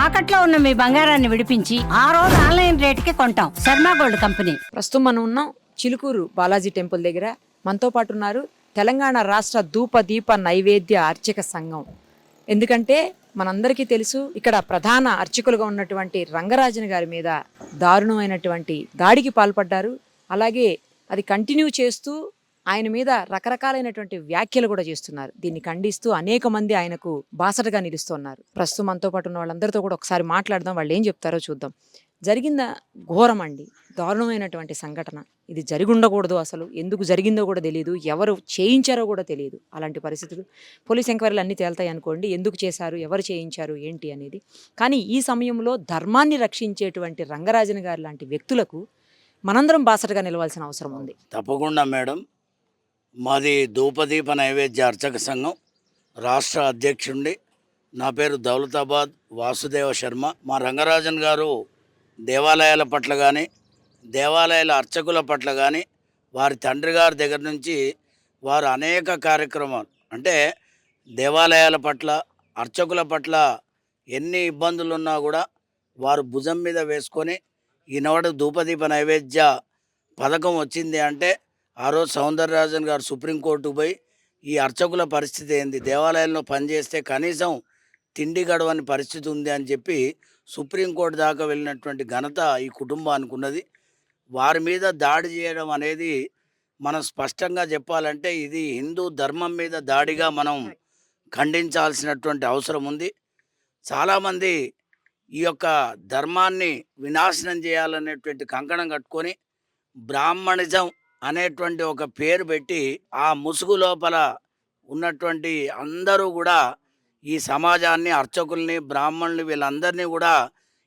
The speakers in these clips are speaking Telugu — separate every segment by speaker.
Speaker 1: తాకట్లో ఉన్న మీ బంగారాన్ని విడిపించి ఆ రోజు ఆన్లైన్ రేటుకి కొంటాం. Sharma gold company.
Speaker 2: ప్రస్తుతం మనం ఉన్నాం చిలుకూరు బాలాజీ టెంపుల్ దగ్గర. మనతో పాటు ఉన్నారు తెలంగాణ రాష్ట్ర ధూప దీప నైవేద్య అర్చక సంఘం. ఎందుకంటే మనందరికీ తెలుసు, ఇక్కడ ప్రధాన అర్చకులుగా ఉన్నటువంటి రంగరాజన్ గారి మీద దారుణమైనటువంటి దాడికి పాల్పడ్డారు. అలాగే అది కంటిన్యూ చేస్తూ ఆయన మీద రకరకాలైనటువంటి వ్యాఖ్యలు కూడా చేస్తున్నారు. దీన్ని ఖండిస్తూ అనేక మంది ఆయనకు బాసటగా నిలుస్తున్నారు. ప్రస్తుతం మనతో పాటు ఉన్న వాళ్ళందరితో కూడా ఒకసారి మాట్లాడదాం, వాళ్ళు ఏం చెప్తారో చూద్దాం. జరిగింద ఘోరం అండి, దారుణమైనటువంటి సంఘటన. ఇది జరిగి ఉండకూడదు. అసలు ఎందుకు జరిగిందో కూడా తెలియదు, ఎవరు చేయించారో కూడా తెలియదు. అలాంటి పరిస్థితులు పోలీస్ ఎంక్వైరీలు అన్నీ తేలుతాయి అనుకోండి, ఎందుకు చేశారు, ఎవరు చేయించారు, ఏంటి అనేది. కానీ ఈ సమయంలో ధర్మాన్ని రక్షించేటువంటి రంగరాజన్ గారు లాంటి వ్యక్తులకు మనందరం బాసటగా నిలవాల్సిన అవసరం ఉంది.
Speaker 3: తప్పకుండా మేడం. మాది ధూపదీప నైవేద్య అర్చక సంఘం రాష్ట్ర అధ్యక్షుండి. నా పేరు దౌలతాబాద్ వాసుదేవ శర్మ. మా రంగరాజన్ గారు దేవాలయాల పట్ల కానీ, దేవాలయాల అర్చకుల పట్ల కానీ, వారి తండ్రి గారి దగ్గర నుంచి వారు అనేక కార్యక్రమాలు, అంటే దేవాలయాల పట్ల, అర్చకుల పట్ల ఎన్ని ఇబ్బందులు ఉన్నా కూడా వారు భుజం మీద వేసుకొని ఈనాడు ధూపదీప నైవేద్య పథకం వచ్చింది అంటే ఆ రోజు సౌందరరాజన్ గారు సుప్రీంకోర్టుకు పోయి ఈ అర్చకుల పరిస్థితి ఏంది, దేవాలయంలో పనిచేస్తే కనీసం తిండి గడవని పరిస్థితి ఉంది అని చెప్పి సుప్రీంకోర్టు దాకా వెళ్ళినటువంటి ఘనత ఈ కుటుంబానికి ఉన్నది. వారి మీద దాడి చేయడం అనేది మనం స్పష్టంగా చెప్పాలంటే ఇది హిందూ ధర్మం మీద దాడిగా మనం ఖండించాల్సినటువంటి అవసరం ఉంది. చాలామంది ఈ యొక్క ధర్మాన్ని వినాశనం చేయాలనేటువంటి కంకణం కట్టుకొని బ్రాహ్మణిజం అనేటువంటి ఒక పేరు పెట్టి ఆ ముసుగు లోపల ఉన్నటువంటి అందరూ కూడా ఈ సమాజాన్ని, అర్చకుల్ని, బ్రాహ్మణుల్ని, వీళ్ళందరినీ కూడా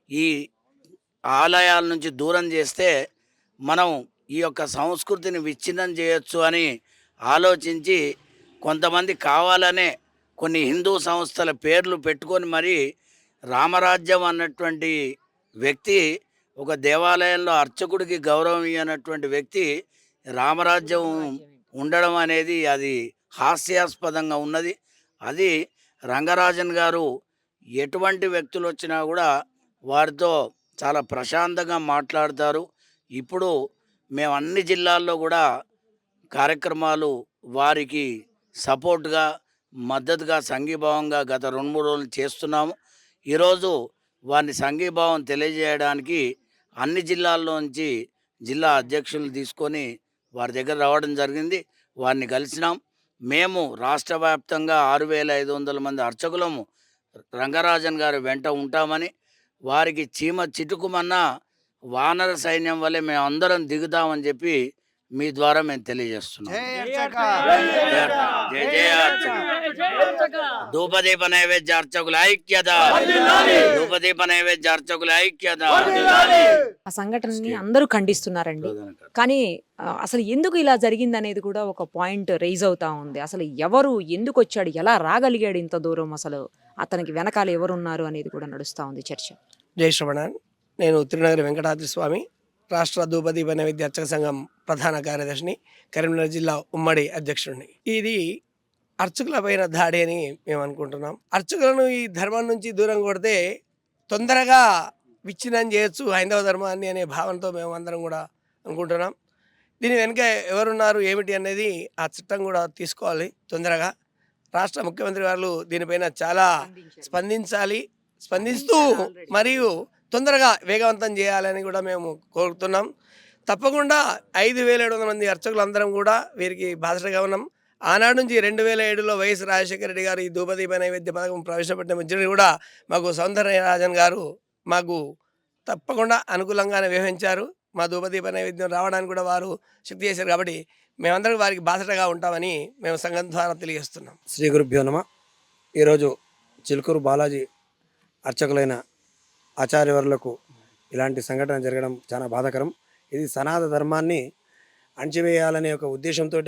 Speaker 3: ఈ ఆలయాల నుంచి దూరం చేస్తే మనం ఈ యొక్క సంస్కృతిని విచ్ఛిన్నం చేయొచ్చు అని ఆలోచించి కొంతమంది కావాలనే కొన్ని హిందూ సంస్థల పేర్లు పెట్టుకొని మరి రామరాజ్యం అన్నటువంటి వ్యక్తి, ఒక దేవాలయంలో అర్చకుడికి గౌరవం ఇవ్వనటువంటి వ్యక్తి రామరాజ్యం ఉండడం అనేది అది హాస్యాస్పదంగా ఉన్నది. అది రంగరాజన్ గారు ఎటువంటి వ్యక్తులు వచ్చినా కూడా వారితో చాలా ప్రశాంతంగా మాట్లాడతారు. ఇప్పుడు మేము అన్ని జిల్లాల్లో కూడా కార్యక్రమాలు వారికి సపోర్ట్గా, మద్దతుగా, సంఘీభావంగా గత 2-3 రోజులు చేస్తున్నాము. ఈరోజు వారిని సంఘీభావం తెలియజేయడానికి అన్ని జిల్లాల్లోంచి జిల్లా అధ్యక్షులు తీసుకొని వారి దగ్గర రావడం జరిగింది. వారిని కలిసినాం. మేము రాష్ట్ర వ్యాప్తంగా 6,500 మంది అర్చకులము రంగరాజన్ గారి వెంట ఉంటామని, వారికి చీమ చిటుకుమన్న వానర సైన్యం వల్లే మేము అందరం దిగుతామని చెప్పి మీ ద్వారా మేము తెలియజేస్తున్నాం. జయ జయ ధూపదీప నైవేద్య అర్చకుల ఐక్యత, ధూపదీప నైవేద్య అర్చకుల ఐక్యత.
Speaker 2: ఆ సంఘటనని అందరూ ఖండిస్తున్నారండి. కానీ అసలు ఎందుకు ఇలా జరిగింది అనేది కూడా ఒక పాయింట్ రైజ్ అవుతా ఉంది. అసలు ఎవరు, ఎందుకు వచ్చాడు, ఎలా రాగలిగాడు ఇంత దూరం, అసలు అతనికి వెనకాల ఎవరున్నారు అనేది కూడా నడుస్తూ ఉంది చర్చ.
Speaker 4: జై శ్రవణాన్. నేను తిరునగరి వెంకటాద్రి స్వామి రాష్ట్ర ధూపదీప నైవేద్య అర్చక సంఘం ప్రధాన కార్యదర్శిని, కరీంనగర్ జిల్లా ఉమ్మడి అధ్యక్షుడిని. ఇది అర్చకుల పైన దాడి అని మేము అనుకుంటున్నాం. అర్చకులను ఈ ధర్మం నుంచి దూరం కొడితే తొందరగా విచ్ఛిన్నం చేయొచ్చు హైందవ ధర్మాన్ని అనే భావనతో మేము అందరం కూడా అనుకుంటున్నాం. దీని వెనుక ఎవరున్నారు, ఏమిటి అనేది ఆ చట్టం కూడా తీసుకోవాలి తొందరగా. రాష్ట్ర ముఖ్యమంత్రి గారు దీనిపైన చాలా స్పందిస్తూ మరియు తొందరగా వేగవంతం చేయాలని కూడా మేము కోరుతున్నాం. తప్పకుండా 5,700 మంది అర్చకులు అందరం కూడా వీరికి బాధ్యతగా ఉన్నాం. ఆనాడు నుంచి 2007లో వైఎస్ రాజశేఖర రెడ్డి గారు ఈ ధూపదీప నైవేద్య పథకం ప్రవేశపెట్టిన మధ్యలో కూడా మాకు సౌందరరాజన్ గారు మాకు తప్పకుండా అనుకూలంగానే వ్యవహరించారు. మా ధూపదీప నైవేద్యం రావడానికి కూడా వారు శక్తి చేశారు. కాబట్టి మేమందరం వారికి బాధ్యతగా ఉంటామని మేము సంఘం ద్వారా తెలియజేస్తున్నాం.
Speaker 5: శ్రీ గురుభ్యో నమః. ఈరోజు చిలుకూరు బాలాజీ అర్చకులైన ఆచార్యవర్లకు ఇలాంటి సంఘటన జరగడం చాలా బాధాకరం. ఇది సనాతన ధర్మాన్ని అణచివేయాలనే ఒక ఉద్దేశంతో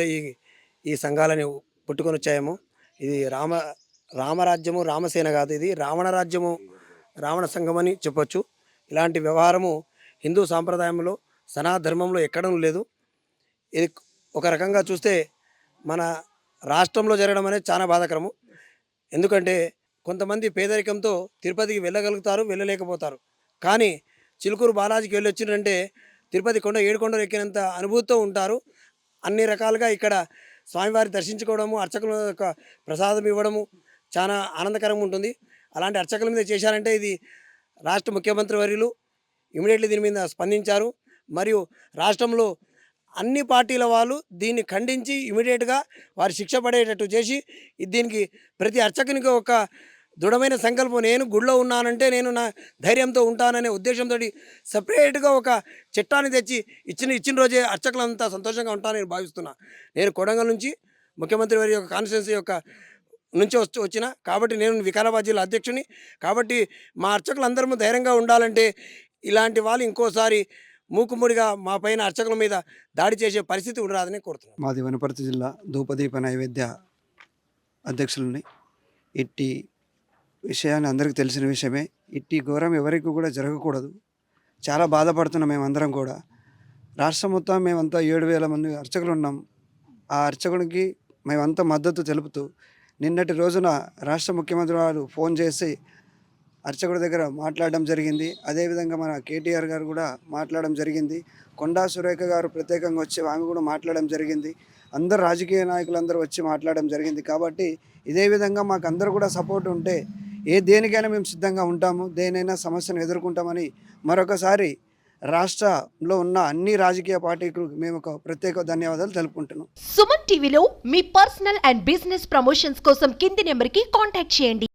Speaker 5: ఈ సంఘాలని పుట్టుకొని వచ్చాయేమో. ఇది రామరాజ్యము, రామసేన కాదు, ఇది రావణ రాజ్యము, రావణ సంఘం అని చెప్పొచ్చు. ఇలాంటి వ్యవహారము హిందూ సాంప్రదాయంలో, సనాతన ధర్మంలో ఎక్కడం లేదు. ఇది ఒక రకంగా చూస్తే మన రాష్ట్రంలో జరగడం అనేది చాలా బాధాకరము. ఎందుకంటే కొంతమంది పేదరికంతో తిరుపతికి వెళ్ళగలుగుతారు, వెళ్ళలేకపోతారు. కానీ చిలుకూరు బాలాజీకి వెళ్ళి వచ్చిందంటే తిరుపతి కొండ 7 కొండలు ఎక్కినంత అనుభూతితో ఉంటారు. అన్ని రకాలుగా ఇక్కడ స్వామివారి దర్శించుకోవడము, అర్చకుల యొక్క ప్రసాదం ఇవ్వడము చాలా ఆనందకరంగా ఉంటుంది. అలాంటి అర్చకుల మీద చేశారంటే ఇది రాష్ట్ర ముఖ్యమంత్రి వర్యులు ఇమీడియట్లీ దీని మీద స్పందించారు. మరియు రాష్ట్రంలో అన్ని పార్టీల వాళ్ళు దీన్ని ఖండించి ఇమీడియట్గా వారి శిక్ష పడేటట్టు చేసి దీనికి ప్రతి అర్చకునికి ఒక దృఢమైన సంకల్పం, నేను గుడిలో ఉన్నానంటే నేను నా ధైర్యంతో ఉంటాననే ఉద్దేశంతో సపరేట్గా ఒక చట్టాన్ని తెచ్చి ఇచ్చిన రోజే అర్చకులంతా సంతోషంగా ఉంటానని నేను భావిస్తున్నా. నేను కొడంగల్ నుంచి ముఖ్యమంత్రి వారి యొక్క కాన్స్టిట్యున్సీ యొక్క నుంచి వచ్చిన కాబట్టి నేను వికారాబాద్ జిల్లా అధ్యక్షుని. కాబట్టి మా అర్చకులందరూ ధైర్యంగా ఉండాలంటే ఇలాంటి వాళ్ళు ఇంకోసారి మూకుమ్మడిగా మా పైన అర్చకుల మీద దాడి చేసే పరిస్థితి ఉండరాదని కోరుతున్నాను.
Speaker 6: మాది వనపర్తి జిల్లా ధూపదీప నైవేద్య అధ్యక్షులని. ఇట్టి విషయాన్ని అందరికీ తెలిసిన విషయమే. ఇట్టి ఘోరం ఎవరికి కూడా జరగకూడదు. చాలా బాధపడుతున్నాం మేమందరం కూడా. రాష్ట్రం మొత్తం మేమంతా 7,000 మంది అర్చకులు ఉన్నాం. ఆ అర్చకునికి మేమంతా మద్దతు తెలుపుతూ నిన్నటి రోజున రాష్ట్ర ముఖ్యమంత్రి వారు ఫోన్ చేసి అర్చకుడి దగ్గర మాట్లాడడం జరిగింది. అదేవిధంగా మన కేటీఆర్ గారు కూడా మాట్లాడడం జరిగింది. కొండా సురేఖ గారు ప్రత్యేకంగా వచ్చి ఆమె కూడా మాట్లాడడం జరిగింది. అందరు రాజకీయ నాయకులందరూ వచ్చి మాట్లాడడం జరిగింది. కాబట్టి ఇదే విధంగా మాకు అందరూ కూడా సపోర్ట్ ఉంటే దేనికైనా మేము సిద్ధంగా ఉంటాము, దేనైనా సమస్యను ఎదుర్కొంటామని మరొకసారి రాష్ట్రంలో ఉన్న అన్ని రాజకీయ పార్టీలకు మేము ఒక ప్రత్యేక ధన్యవాదాలు తెలుపుకుంటున్నాం.
Speaker 7: సుమన్ టీవీలో మీ పర్సనల్ అండ్ బిజినెస్ ప్రమోషన్స్ కోసం కింది నెంబర్కి కాంటాక్ట్ చేయండి.